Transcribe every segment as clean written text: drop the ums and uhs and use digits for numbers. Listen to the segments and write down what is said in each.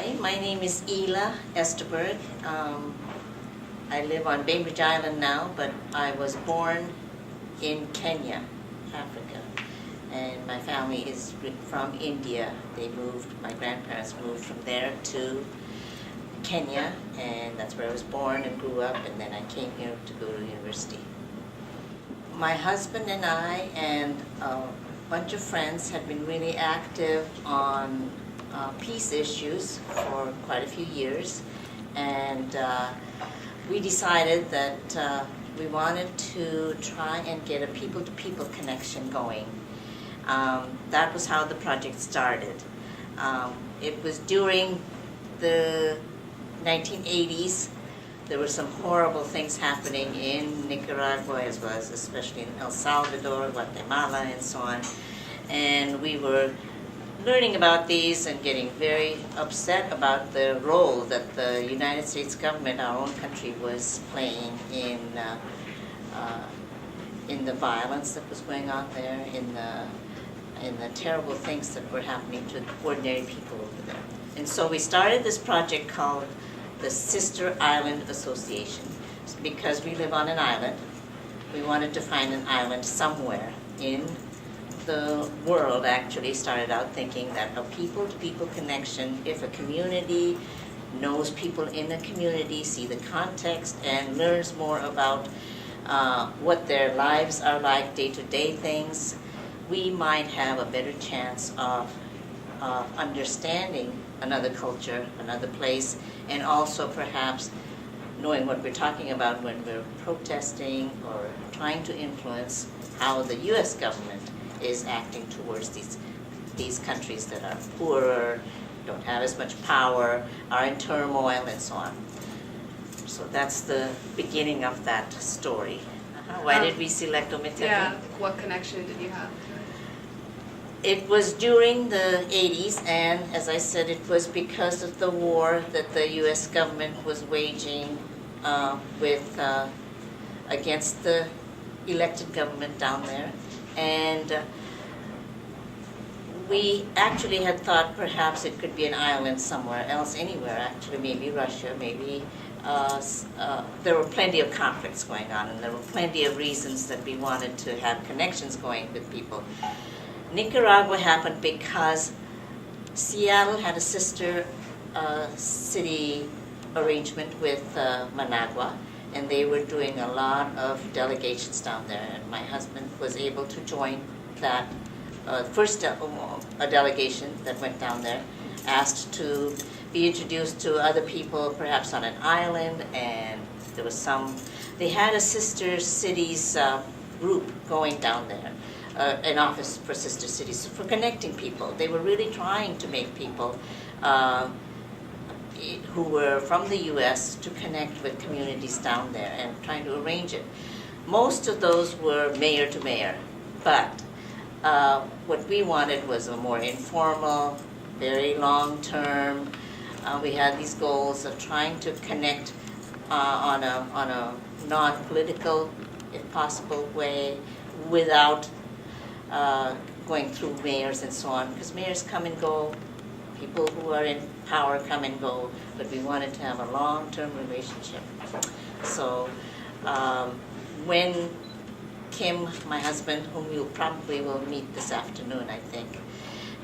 Hi, my name is Ela Esterberg. I live on Bainbridge Island now, but I was born in Kenya, Africa. And my family is from India. My grandparents moved from there to Kenya, and that's where I was born and grew up, and then I came here to go to university. My husband and I and a bunch of friends have been really active on peace issues for quite a few years, and we decided that we wanted to try and get a people-to-people connection going. That was how the project started. It was during the 1980s. There were some horrible things happening in Nicaragua, as well as especially in El Salvador, Guatemala, and so on. And we were learning about these and getting very upset about the role that the United States government, our own country, was playing in the violence that was going on there, in the terrible things that were happening to ordinary people over there. And so we started this project called the Sister Island Association. Because we live on an island, we wanted to find an island somewhere in the world. Actually started out thinking that a people-to-people connection, if a community knows people in the community, see the context, and learns more about what their lives are like, day-to-day things, we might have a better chance of understanding another culture, another place, and also perhaps knowing what we're talking about when we're protesting or trying to influence how the U.S. government is acting towards these countries that are poorer, don't have as much power, are in turmoil, and so on. So that's the beginning of that story. Why did we select Ometepec? Yeah, what connection did you have? It was during the 80s, and as I said, it was because of the war that the U.S. government was waging against the elected government down there. And we actually had thought perhaps it could be an island somewhere else, anywhere actually, maybe Russia, maybe there were plenty of conflicts going on, and there were plenty of reasons that we wanted to have connections going with people. Nicaragua happened because Seattle had a sister city arrangement with Managua, and they were doing a lot of delegations down there, and my husband was able to join that first a delegation that went down there, asked to be introduced to other people perhaps on an island, and there was they had a sister cities group going down there, an office for sister cities, for connecting people. They were really trying to make people who were from the U.S. to connect with communities down there and trying to arrange it. Most of those were mayor to mayor, but what we wanted was a more informal, very long-term. We had these goals of trying to connect on a non-political, if possible, way, without going through mayors and so on, because mayors come and go, people who are in power come and go, but we wanted to have a long-term relationship. So when Kim, my husband, whom you probably will meet this afternoon, I think,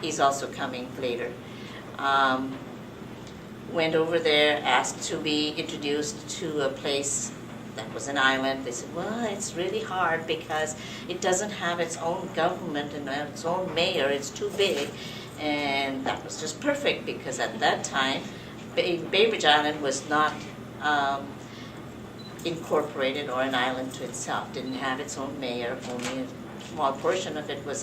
he's also coming later, went over there, asked to be introduced to a place that was an island. They said, well, it's really hard because it doesn't have its own government and its own mayor. It's too big. And that was just perfect because at that time, Bainbridge Island was not incorporated or an island to itself. Didn't have its own mayor. Only a small portion of it was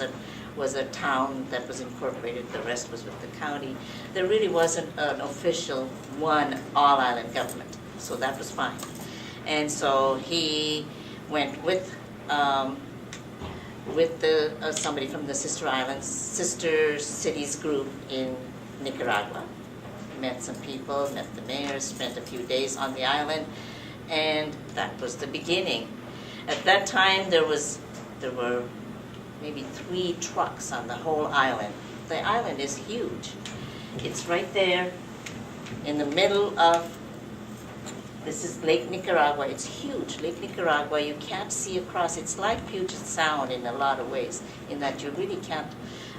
a town that was incorporated. The rest was with the county. There really wasn't an official one all-island government, so that was fine. And so he went with somebody from the Sister Cities group in Nicaragua. Met some people, met the mayor, spent a few days on the island, and that was the beginning. At that time, there were maybe 3 trucks on the whole island. The island is huge. It's right there in the middle of, this is Lake Nicaragua. It's huge, Lake Nicaragua. You can't see across. It's like Puget Sound in a lot of ways, in that you really can't,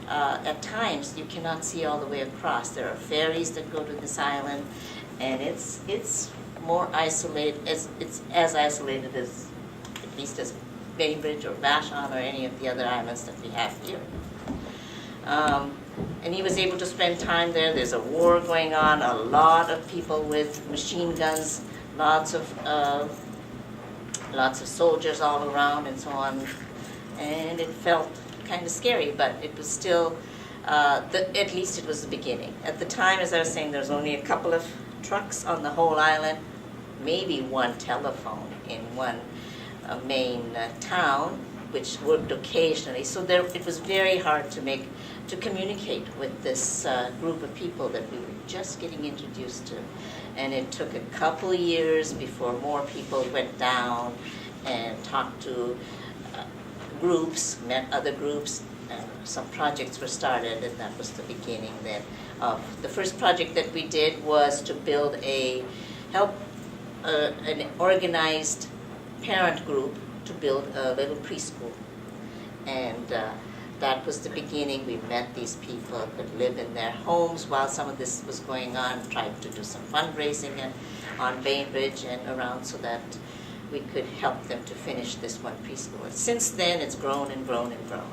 at times, you cannot see all the way across. There are ferries that go to this island, and it's more isolated, it's as isolated as, at least as Bainbridge or Vashon or any of the other islands that we have here. And he was able to spend time there. There's a war going on, a lot of people with machine guns, lots of soldiers all around and so on. And it felt kind of scary, but it was still, at least it was the beginning. At the time, as I was saying, there was only a couple of trucks on the whole island, maybe one telephone in one main town, which worked occasionally. So it was very hard to communicate with this group of people that we were just getting introduced to. And it took a couple of years before more people went down and talked to groups, met other groups, and some projects were started, and that was the beginning then of the first project that we did was to build an organized parent group to build a little preschool. And that was the beginning. We met these people, could live in their homes while some of this was going on, tried to do some fundraising on Bainbridge and around so that we could help them to finish this one preschool. And since then, it's grown and grown and grown.